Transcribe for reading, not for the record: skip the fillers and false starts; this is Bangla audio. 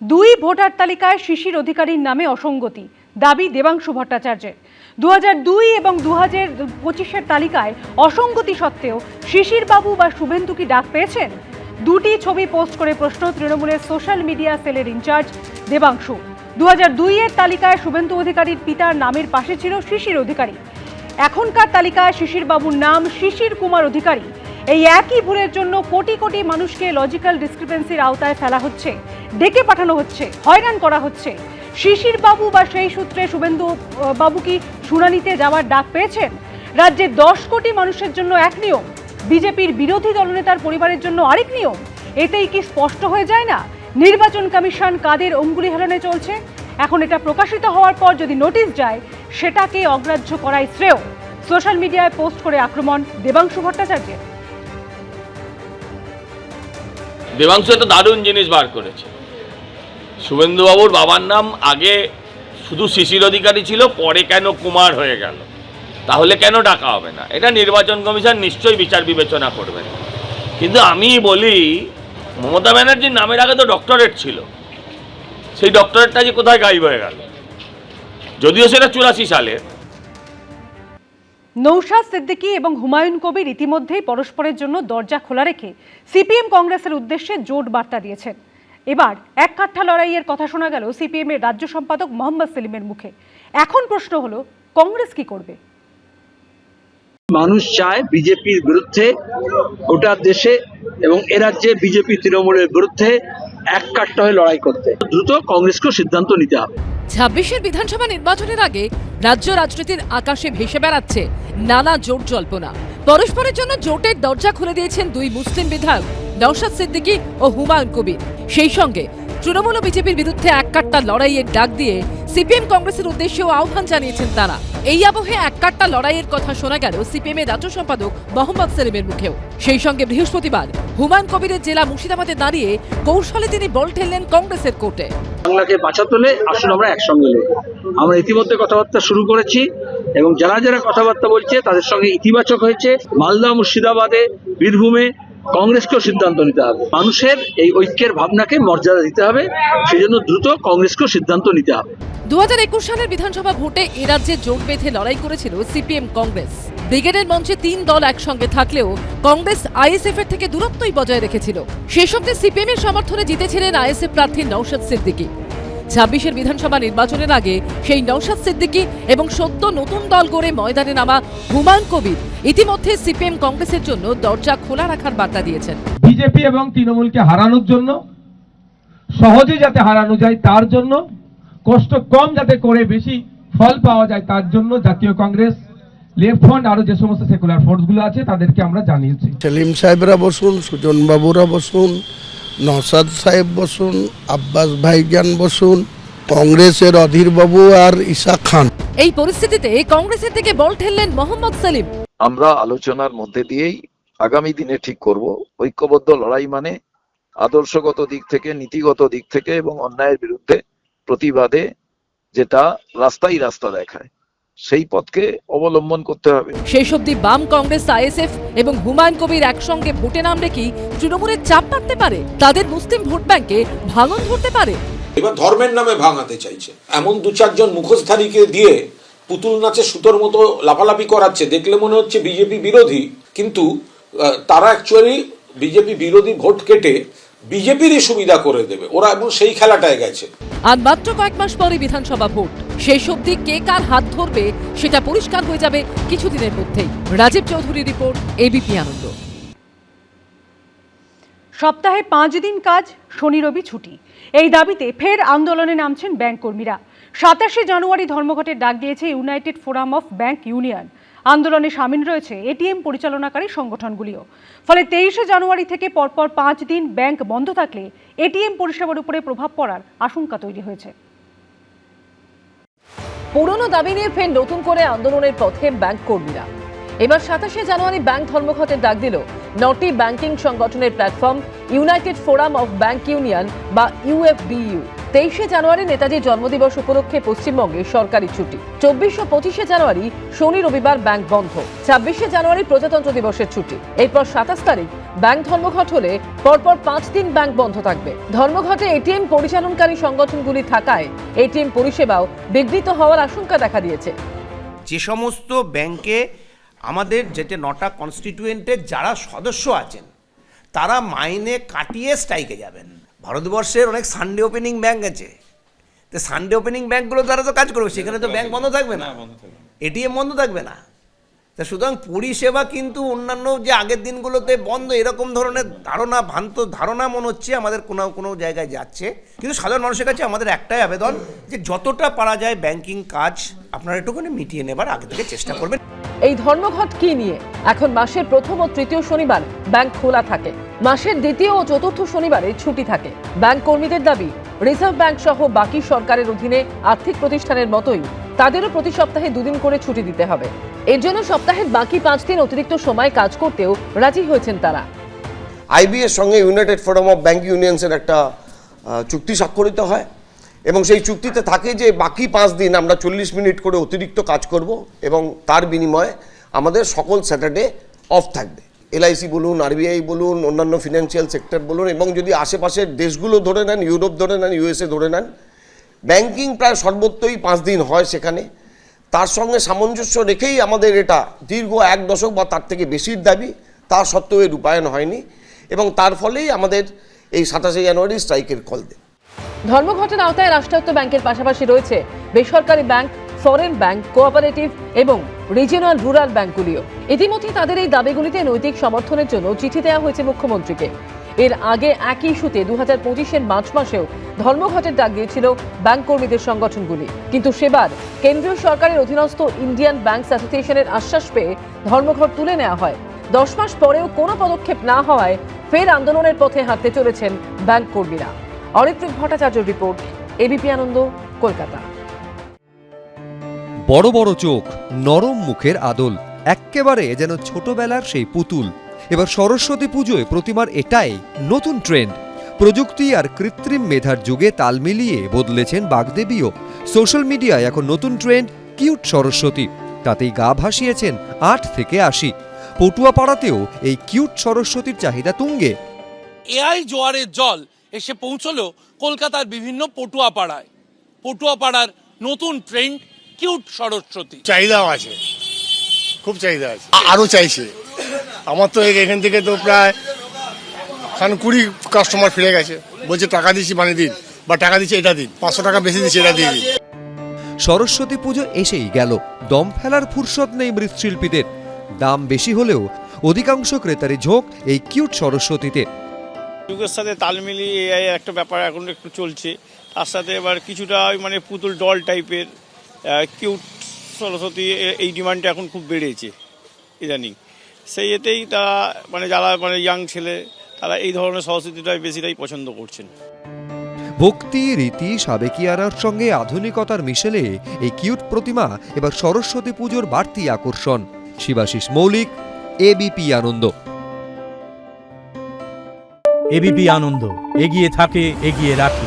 দুই ভোটার তালিকায় শিশির অধিকারীর নামে অসঙ্গতি, দাবি দেবাংশু ভট্টাচার্যের। 2002 এবং 2025-এর তালিকায় অসঙ্গতি সত্ত্বেও শিশির বাবু বা শুভেন্দু কি ডাক পেয়েছেন? দুটি ছবি পোস্ট করে প্রশ্ন তৃণমূলের সোশ্যাল মিডিয়া সেলের ইনচার্জ দেবাংশু। 2002-এর তালিকায় শুভেন্দু অধিকারীর পিতার নামের পাশে ছিল শিশির অধিকারী। এখনকার তালিকায় শিশির বাবুর নাম শিশির কুমার অধিকারী। এই একই ভুলের জন্য কোটি কোটি মানুষকে লজিক্যাল ডিসক্রিপেন্সির আওতায় ফেলা হচ্ছে, ডেকে পাঠানো হচ্ছে, হয়রান করা হচ্ছে। শিশির বাবু বা সেই সূত্রে শুভেন্দু বাবু কি শুনানিতে যাওয়ার ডাক পেয়েছেন? রাজ্যে 10 কোটি মানুষের জন্য এক নিয়ম, বিজেপির বিরোধী দলনেতার পরিবারের জন্য আরেক নিয়ম। এতেই কি স্পষ্ট হয়ে যায় না নির্বাচন কমিশন কাদের অঙ্গুলি হেলনে চলছে? এখন এটা প্রকাশিত হওয়ার পর যদি নোটিশ যায়, সেটাকে অগ্রাহ্য করাই শ্রেয়। সোশ্যাল মিডিয়ায় পোস্ট করে আক্রমণ দেবাংশু ভট্টাচার্যের। দেবাংশু একটা দারুণ জিনিস বার করেছে। শুভেন্দুবাবুর বাবার নাম আগে শুধু শিশির অধিকারী ছিল, পরে কেন কুমার হয়ে গেল? তাহলে কেন ডাকা হবে না? এটা নির্বাচন কমিশন নিশ্চয়ই বিচার বিবেচনা করবেন। কিন্তু আমি বলি, মমতা ব্যানার্জির নামের আগে তো ডক্টরেট ছিল, সেই ডক্টরেটটা যে কোথায় গায়েব হয়ে গেল? যদিও সেটা 84 সালে। নৌশাদ সিদ্দিকী এবং হুমায়ুন কবির ইতিমধ্যেই পরস্পরের জন্য দরজা খোলা রেখে সিপিএম কংগ্রেসের উদ্দেশ্যে জোট বার্তা দিয়েছেন। এবার এক কাঠা লড়াইয়ের কথা শোনা গেল সিপিএম এর রাজ্য সম্পাদক মোহাম্মদ সেলিমের মুখে। এখন প্রশ্ন হলো, কংগ্রেস কি করবে? মানুষ চায় বিজেপির বিরুদ্ধে গোটা দেশে এবং এ রাজ্যে বিজেপি তৃণমূলের বিরুদ্ধে এক কাঠটা হয়ে লড়াই করতে। দ্রুত কংগ্রেসকেও সিদ্ধান্ত নিতে হবে। 26-এর বিধানসভা নির্বাচনের আগে রাজ্য রাজনীতির আকাশে ভেসে বেড়াচ্ছে নানা জোট জল্পনা। পরস্পরের জন্য জোটের দরজা খুলে দিয়েছেন দুই মুসলিম বিধায়ক নওশাদ সিদ্দিকী ও হুমায়ুন কবির। সেই সঙ্গে তৃণমূল ও বিজেপির বিরুদ্ধে এক কাঠটা লড়াইয়ের ডাক দিয়ে সিপিএম কংগ্রেসের উদ্দেশ্যেও আহ্বান জানিয়েছেন তারা। এই আবহে এক কাঠটা লড়াইয়ের কথা শোনা গেল সিপিএম এর রাজ্য সম্পাদক মোহাম্মদ সেলিমের মুখেও। সেই সঙ্গে বৃহস্পতিবার হুমায়ুন কবিরের জেলা মুর্শিদাবাদে দাঁড়িয়ে কৌশলে তিনি বল ঠেললেন কংগ্রেসের কোর্টে। বাংলাকে বাঁচাতে হলে আসুন আমরা একসঙ্গে লড়ব। আমরা ইতিমধ্যে কথাবার্তা শুরু করেছি এবং যারা যারা কথাবার্তা বলছে তাদের সঙ্গে ইতিবাচক হয়েছে। মালদা, মুর্শিদাবাদে, বীরভূমে কংগ্রেসকেও সিদ্ধান্ত নিতে হবে। মানুষের এই ঐক্যের ভাবনাকে মর্যাদা দিতে হবে, সেই জন্য দ্রুত কংগ্রেসকেও সিদ্ধান্ত নিতে হবে। 2021 সালের বিধানসভা ভোটে এ রাজ্যে জোট বেঁধে লড়াই করেছিল সিপিএম কংগ্রেস। ব্রিগেডের মঞ্চে 3 দল একসঙ্গে থাকলেও কংগ্রেস আইএসএফ এর থেকে দূরত্বই বজায় রেখেছিল। সেই সঙ্গে সিপিএম এর সমর্থনে জিতেছিলেন আইএসএফ প্রার্থী নওশাদ সিদ্দিকী। 26-এর বিধানসভা নির্বাচনের আগে সেই নওশাদ সিদ্দিকী এবং সদ্য নতুন দল গড়ে ময়দানে নামা হুমায়ুন কবির ইতিমধ্যে সিপিএম কংগ্রেসের জন্য দরজা খোলা রাখার বার্তা দিয়েছেন। বিজেপি এবং তৃণমূলকে হারানোর জন্য, সহজে যাতে হারানো যায় তার জন্য, কষ্ট কম যাতে করে বেশি ফল পাওয়া যায় তার জন্য জাতীয় কংগ্রেস, লেফট ফ্রন্ট আরো যে সমস্ত সেকুলার ফোর্সগুলো আছে তাদেরকে আমরা জানিয়েছি। সেলিম সাহেবরা বসুন, সুজন বাবুরা বসুন, নওশাদ সাহেব বসুন, আব্বাস ভাইজান বসুন, কংগ্রেসের অধীর বাবু আর ঈশা খান। এই পরিস্থিতিতে কংগ্রেসের থেকে বল ঠেললেন মোহাম্মদ সেলিম। আমরা আলোচনার মধ্যে দিয়েই আগামী দিনে ঠিক করব। ঐক্যবদ্ধ লড়াই মানে আদর্শগত দিক থেকে, নীতিগত দিক থেকে এবং অন্যায়ের বিরুদ্ধে প্রতিবাদে যেটা রাস্তাই রাস্তা দেখায়, সেই পথকে অবলম্বন করতে হবে। সেই সবদি বাম কংগ্রেস, আইএসএফ এবং হুমায়ুন কবির একসঙ্গে ভোটে নামলে কি তৃণমূলের চাপ বাড়তে পারে? তাদের মুসলিম ভোট ব্যাংকে ভাঙন ধরতে পারে? এবার ধর্মের নামে ভাঙাতে চাইছে। এমন 2-4 জন মুখোশধারীকে দিয়ে পুতুল নাচে সুতোর মতো লাফালাফি করাচ্ছে, দেখলে মনে হচ্ছে বিজেপি বিরোধী, কিন্তু তারা অ্যাকচুয়ালি বিজেপি বিরোধী ভোট কেটে বিজেপিরই সুবিধা করে দেবে ওরা, এবং সেই খেলাটায় গেছে। আর মাত্র কয়েক মাস পরে বিধানসভা ভোট, সেই সবদি কে কার হাত ধরবে সেটা পরিষ্কার হয়ে যাবে কিছুদিনের মধ্যেই। রাজীব চৌধুরী রিপোর্ট, এবিপি আনন্দ। সপ্তাহে 5 দিন কাজ, শনি রবি ছুটি, এই দাবিতে ফের আন্দোলনে নামছেন ব্যাংক কর্মীরা। 27 জানুয়ারি ধর্মঘটের ডাক দিয়েছে United forum of bank union. আন্দোলনে সামিল রয়েছে এটিএম পরিচালনাকারী সংগঠনগুলিও। ফলে 23 জানুয়ারি থেকে পরপর 5 দিন ব্যাংক বন্ধ থাকলে এটিএম পরিষেবার উপরে প্রভাব পড়ার আশঙ্কা তৈরি হয়েছে। পুরনো দাবি নিয়ে ফের নতুন করে আন্দোলনের পথে ব্যাংক কর্মীরা। এবার 27 জানুয়ারি ব্যাংক ধর্মঘটের ডাক দিল 9টি ব্যাংকিং সংগঠনের platform United forum of bank union বা ইউএফবিইউ। 23 জানুয়ারি নেতাজির জন্মদিবস উপলক্ষে পশ্চিমবঙ্গে সরকারি ছুটি। 24 ও 25 জানুয়ারি শনি রবিবার ব্যাংক বন্ধ। 26 জানুয়ারি প্রজাতন্ত্র দিবসের ছুটি। এরপর 27 তারিখ ব্যাংক ধর্মঘট হলে পরপর 5 দিন ব্যাংক বন্ধ থাকবে। ধর্মঘটে এটিএম পরিচালনকারী সংগঠনগুলি থাকায় এটিএম পরিষেবাও বিঘ্নিত হওয়ার আশঙ্কা দেখা দিয়েছে। যে সমস্ত ব্যাংকে আমাদের যেটা 9টা কনস্টিটিউয়েন্টের যারা সদস্য আছেন তারা মাইনে কাটিয়ে স্ট্রাইকে যাবেন। ভারতবর্ষের অনেক সানডে ওপেনিং ব্যাংক আছে, তো সানডে ওপেনিং ব্যাংকগুলো তারা তো কাজ করবে, সেখানে তো ব্যাংক বন্ধ থাকবে না, এটিএম বন্ধ থাকবে না। তা সুতরাং পরিষেবা কিন্তু অন্যান্য যে আগের দিনগুলোতে বন্ধ এরকম ধরনের ভ্রান্ত ধারণা মনে হচ্ছে আমাদের কোনো জায়গায় যাচ্ছে। কিন্তু সাধারণ মানুষের কাছে আমাদের একটাই আবেদন যে যতটা পারা যায় ব্যাংকিং কাজ আপনারা একটুখানি মিটিয়ে নেবার আগে থেকে চেষ্টা করবেন। এই ধর্মঘট কি নিয়ে? এখন মাসের প্রথম ও তৃতীয় শনিবার ব্যাংক খোলা থাকে, মাসের দ্বিতীয় ও চতুর্থ শনিবারে ছুটি থাকে। ব্যাংক কর্মীদের দাবি রিজার্ভ ব্যাংক সহ বাকি সরকারের অধীনে আর্থিক প্রতিষ্ঠানের মতোই তাদেরও প্রতি সপ্তাহে 2 দিন করে ছুটি দিতে হবে। এর জন্য সপ্তাহের বাকি 5 দিন অতিরিক্ত সময় কাজ করতেও রাজি হয়েছেন তারা। আইবি এর সঙ্গে ইউনাইটেড ফোরাম অফ ব্যাংক ইউনিয়নসের একটা চুক্তি স্বাক্ষরিত হয় এবং সেই চুক্তিতে থাকে যে বাকি 5 দিন আমরা 40 মিনিট করে অতিরিক্ত কাজ করব এবং তার বিনিময়ে আমাদের সকল স্যাটারডে অফ থাকবে। এলআইসি বলুন, আরবিআই বলুন, অন্যান্য ফিনান্সিয়াল সেক্টর বলুন, এবং যদি আশেপাশের দেশগুলো ধরে নেন, ইউরোপ ধরে নেন, ইউএসএ ধরে নেন, ব্যাংকিং প্রায় সর্বত্রই 5 দিন হয় সেখানে। তার সঙ্গে সামঞ্জস্য রেখেই আমাদের এটা দীর্ঘ 1 দশক বা তার থেকে বেশির দাবি, তা সত্ত্বেও এর রূপায়ণ হয়নি এবং তার ফলেই আমাদের এই 27শে জানুয়ারি স্ট্রাইকের কল দেয়। ধর্মঘটের আওতায় রাষ্ট্রায়ত্ত ব্যাংকের পাশাপাশি রয়েছে বেসরকারি ব্যাংক, ফরেন ব্যাংক, কোঅপারেটিভ এবং রিজিওনাল রুরাল ব্যাংকগুলিও। ইতিমধ্যে তাদের এই দাবিগুলিতে নৈতিক সমর্থনের জন্য চিঠি দেওয়া হয়েছে মুখ্যমন্ত্রীকে। এর আগে একই ইস্যুতে 2025-এর মার্চ মাসেও ধর্মঘটের ডাক দিয়েছিল ব্যাংক কর্মীদের সংগঠনগুলি, কিন্তু সেবার কেন্দ্রীয় সরকারের অধীনস্থ ইন্ডিয়ান ব্যাংকস অ্যাসোসিয়েশনের আশ্বাস পেয়ে ধর্মঘট তুলে নেওয়া হয়। 10 মাস পরেও কোনো পদক্ষেপ না হওয়ায় ফের আন্দোলনের পথে হাঁটতে চলেছেন ব্যাংক কর্মীরা। অরিত্রিক ভট্টাচার্যের রিপোর্ট, এবিপি আনন্দ, কলকাতা। বড় বড় চোখ, নরম মুখের আদল, এক্কেবারে যেন ছোটবেলার সেই পুতুল। এবার সরস্বতী পুজোয় প্রতিমার এটাই নতুন ট্রেন্ড। প্রযুক্তি আর কৃত্রিম মেধার যুগে তাল মিলিয়ে বদলেছেন বাগদেবীও। সোশ্যাল মিডিয়ায় এখন নতুন ট্রেন্ড কিউট সরস্বতী, তাতেই গা ভাসিয়েছেন 8 থেকে 80। পটুয়া পাড়াতেও এই কিউট সরস্বতীর চাহিদা তুঙ্গে। এআই জোয়ারের জল এসে পৌঁছলো কলকাতার বিভিন্ন পটুয়া পাড়ায়। পটুয়া পাড়ার নতুন ট্রেন্ড কিউট সরস্বতী। চাহিদাও আছে, খুব চাহিদা আছে, আরো চাইছে। আমার তো এখান থেকে তো প্রায় 20 কাস্টমার ফিরে গেছে, বলছে টাকা দিচ্ছি বানিয়ে দিন, বা টাকা দিচ্ছি এটা দিন, 500 টাকা বেশি দিচ্ছি এটা দিয়ে দিন। সরস্বতী পুজো এসেই গেল, দম ফেলার ফুরসত নেই মৃৎশিল্পীদের। দাম বেশি হলেও অধিকাংশ ক্রেতারই ঝোঁক এই কিউট সরস্বতীতে। যুগের সাথে তাল মিলিয়ে এআই একটা ব্যাপার এখন একটু চলছে, তার সাথে এবার কিছুটা মানে পুতুল ডল টাইপের কিউট সরস্বতী এই ডিমান্ডটা এখন খুব বেড়েছে ইদানিং। সেই এতেই তারা মানে যারা মানে ইয়াং ছেলে তারা এই ধরনের সরস্বতীটাই বেশিটাই পছন্দ করছেন। ভক্তি, রীতি, সাবেকিয়ানার সঙ্গে আধুনিকতার মিশেলে এই কিউট প্রতিমা এবার সরস্বতী পুজোর বাড়তি আকর্ষণ। শিবাশিস মৌলিক, এবিপি আনন্দ। এবিপি আনন্দ, এগিয়ে থাকে, এগিয়ে রাখে।